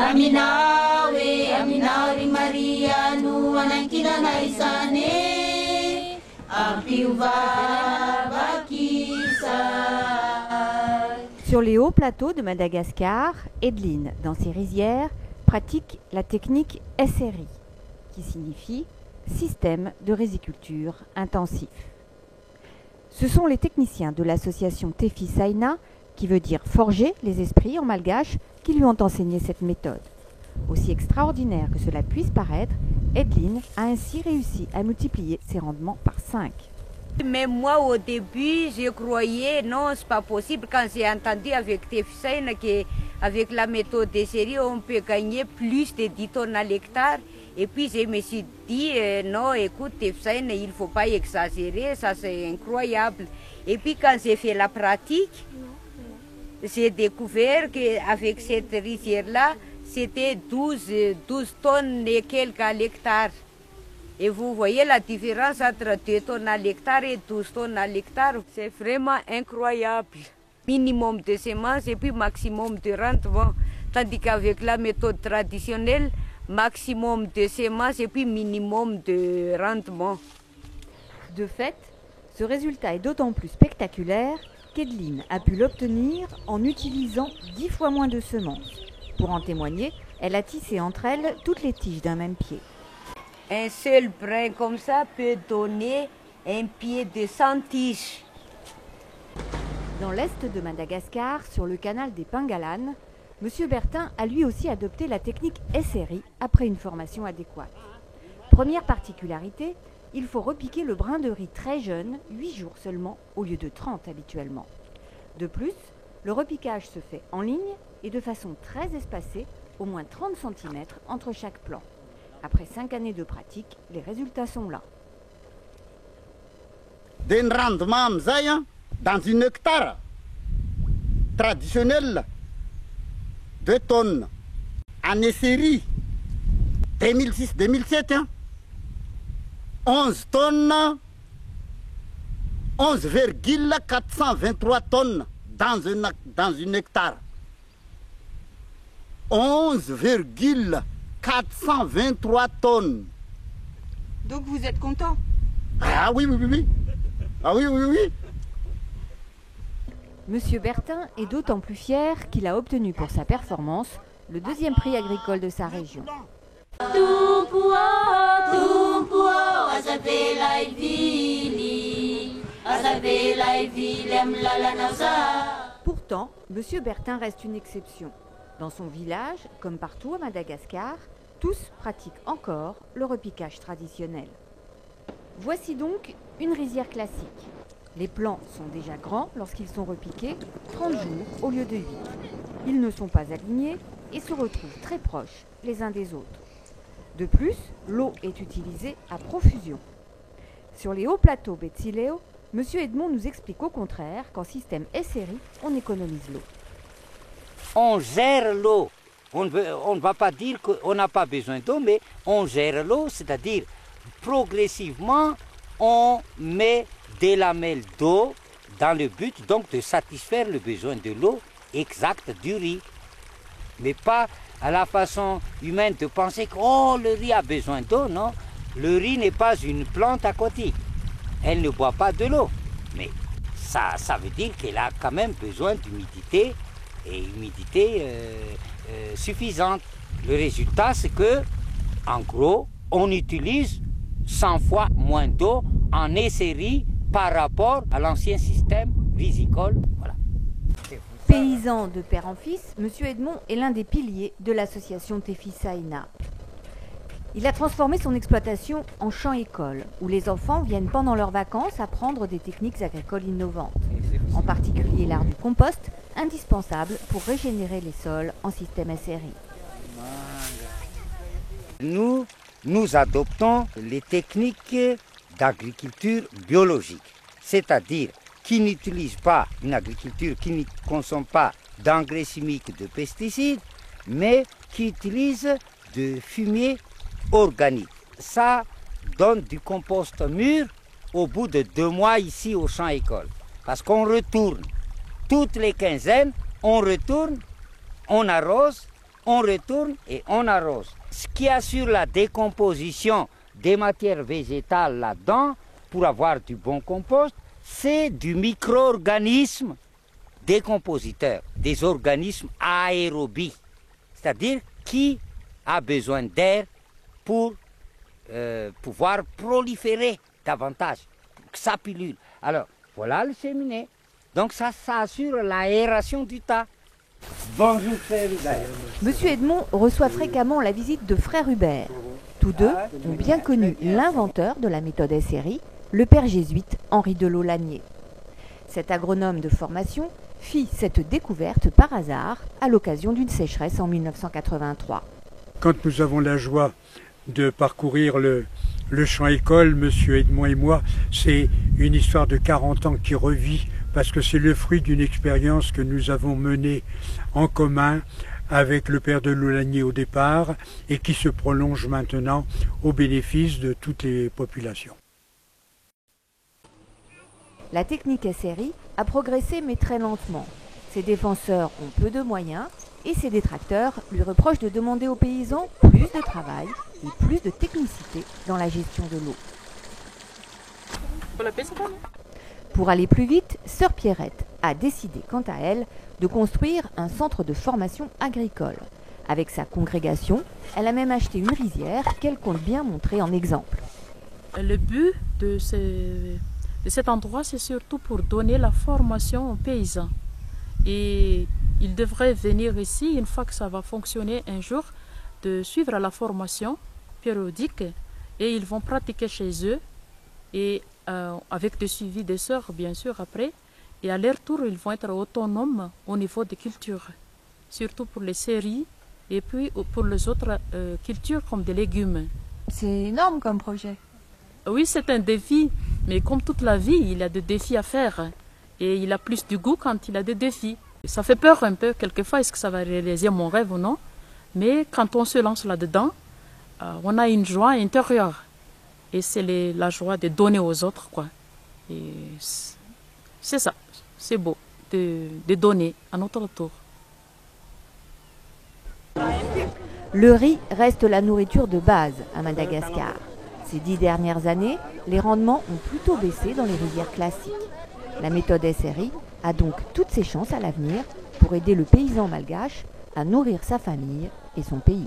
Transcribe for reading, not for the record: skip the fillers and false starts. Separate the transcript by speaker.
Speaker 1: Aminawe, Aminauri Maria, nous anankina naisane, apiuva bakisa.
Speaker 2: Sur les hauts plateaux de Madagascar, Edeline, dans ses rizières, pratique la technique SRI, qui signifie Système de riziculture intensif. Ce sont les techniciens de l'association Tefi Saina, qui veut dire forger les esprits en malgache, qui lui ont enseigné cette méthode. Aussi extraordinaire que cela puisse paraître, Edeline a ainsi réussi à multiplier ses rendements par 5.
Speaker 3: Mais moi, au début, je croyais, non, c'est pas possible. Quand j'ai entendu avec Tefi Saina qu'avec la méthode des séries, on peut gagner plus de 10 tonnes à l'hectare. Et puis, je me suis dit, non, écoute, Tefi Saina, il ne faut pas exagérer, ça c'est incroyable. Et puis, quand j'ai fait la pratique, j'ai découvert qu'avec cette rizière-là, c'était 12 tonnes et quelques à l'hectare. Et vous voyez la différence entre 2 tonnes à l'hectare et 12 tonnes à l'hectare. C'est vraiment incroyable. Minimum de semences et puis maximum de rendement. Tandis qu'avec la méthode traditionnelle, maximum de semences et puis minimum de rendement.
Speaker 2: De fait, ce résultat est d'autant plus spectaculaire qu'Edeline a pu l'obtenir en utilisant 10 fois moins de semences. Pour en témoigner, elle a tissé entre elles toutes les tiges d'un même pied.
Speaker 3: Un seul brin comme ça peut donner un pied de 100 tiges.
Speaker 2: Dans l'est de Madagascar, sur le canal des Pingalanes, M. Bertin a lui aussi adopté la technique SRI après une formation adéquate. Première particularité, il faut repiquer le brin de riz très jeune, 8 jours seulement, au lieu de 30 habituellement. De plus, le repiquage se fait en ligne et de façon très espacée, au moins 30 cm entre chaque plant. Après 5 années de pratique, les résultats sont là.
Speaker 4: D'un rendement dans une hectare traditionnel, 2 tonnes. En série 2006-2007, 11 tonnes, 11,423 tonnes dans une hectare. 11,423 tonnes.
Speaker 5: Donc vous êtes content?
Speaker 4: Ah oui, oui, oui, oui. Ah oui, oui, oui.
Speaker 2: Monsieur Bertin est d'autant plus fier qu'il a obtenu pour sa performance le 2e prix agricole de sa région. Pourtant, Monsieur Bertin reste une exception. Dans son village, comme partout à Madagascar, tous pratiquent encore le repiquage traditionnel. Voici donc une rizière classique. Les plants sont déjà grands lorsqu'ils sont repiqués, 30 jours au lieu de 8. Ils ne sont pas alignés et se retrouvent très proches les uns des autres. De plus, l'eau est utilisée à profusion. Sur les hauts plateaux Betsileo, M. Edmond nous explique au contraire qu'en système SRI, on économise l'eau.
Speaker 6: On gère l'eau. On ne va pas dire qu'on n'a pas besoin d'eau, mais on gère l'eau, c'est-à-dire progressivement, on met des lamelles d'eau dans le but donc de satisfaire le besoin de l'eau exact du riz. Mais pas à la façon humaine de penser que oh, le riz a besoin d'eau, non. Le riz n'est pas une plante aquatique. Elle ne boit pas de l'eau. Mais ça veut dire qu'elle a quand même besoin d'humidité et humidité suffisante. Le résultat, c'est que, en gros, on utilise 100 fois moins d'eau en SRI par rapport à l'ancien système rizicole. Voilà.
Speaker 2: Paysan de père en fils, M. Edmond est l'un des piliers de l'association Tefi Saina. Il a transformé son exploitation en champ-école, où les enfants viennent pendant leurs vacances apprendre des techniques agricoles innovantes, en particulier l'art du compost, indispensable pour régénérer les sols en système SRI.
Speaker 6: Nous adoptons les techniques d'agriculture biologique, c'est-à-dire qui n'utilise pas une agriculture qui ne consomme pas d'engrais chimiques, de pesticides, mais qui utilise de fumier organique. Ça donne du compost mûr au bout de 2 mois ici au champ-école. Parce qu'on retourne, toutes les quinzaines, on retourne, on arrose on retourne et on arrose. Ce qui assure la décomposition des matières végétales là-dedans, pour avoir du bon compost, c'est du micro-organisme décompositeur, des organismes aérobies, c'est-à-dire qui a besoin d'air pour pouvoir proliférer davantage, sa pilule. Alors, voilà le cheminée. Donc ça assure l'aération du tas. Bonjour frère Hubert.
Speaker 2: Monsieur Edmond reçoit fréquemment la visite de frère Hubert. Tous deux ont bien connu l'inventeur de la méthode SRI, le père jésuite Henri Delot-Lanier. Cet agronome de formation fit cette découverte par hasard à l'occasion d'une sécheresse en 1983.
Speaker 7: Quand nous avons la joie de parcourir le champ-école, monsieur Edmond et moi, c'est une histoire de 40 ans qui revit parce que c'est le fruit d'une expérience que nous avons menée en commun avec le père Delot-Lanier au départ et qui se prolonge maintenant au bénéfice de toutes les populations.
Speaker 2: La technique SRI a progressé mais très lentement. Ses défenseurs ont peu de moyens et ses détracteurs lui reprochent de demander aux paysans plus de travail et plus de technicité dans la gestion de l'eau. Pour aller plus vite, sœur Pierrette a décidé quant à elle de construire un centre de formation agricole. Avec sa congrégation, elle a même acheté une rizière qu'elle compte bien montrer en exemple.
Speaker 8: Le but de cet endroit, c'est surtout pour donner la formation aux paysans. Et ils devraient venir ici, une fois que ça va fonctionner un jour, de suivre la formation périodique et ils vont pratiquer chez eux et avec le suivi des sœurs, bien sûr, après. Et à leur tour, ils vont être autonomes au niveau des cultures, surtout pour les séries et puis pour les autres cultures comme des légumes.
Speaker 5: C'est énorme comme projet.
Speaker 8: Oui, c'est un défi, mais comme toute la vie, il y a des défis à faire. Et il a plus du goût quand il a des défis. Ça fait peur un peu, quelquefois, est-ce que ça va réaliser mon rêve ou non? Mais quand on se lance là-dedans, on a une joie intérieure. Et c'est la joie de donner aux autres, quoi. Et c'est ça, c'est beau, de donner à notre tour.
Speaker 2: Le riz reste la nourriture de base à Madagascar. Ces 10 dernières années, les rendements ont plutôt baissé dans les rizières classiques. La méthode SRI a donc toutes ses chances à l'avenir pour aider le paysan malgache à nourrir sa famille et son pays.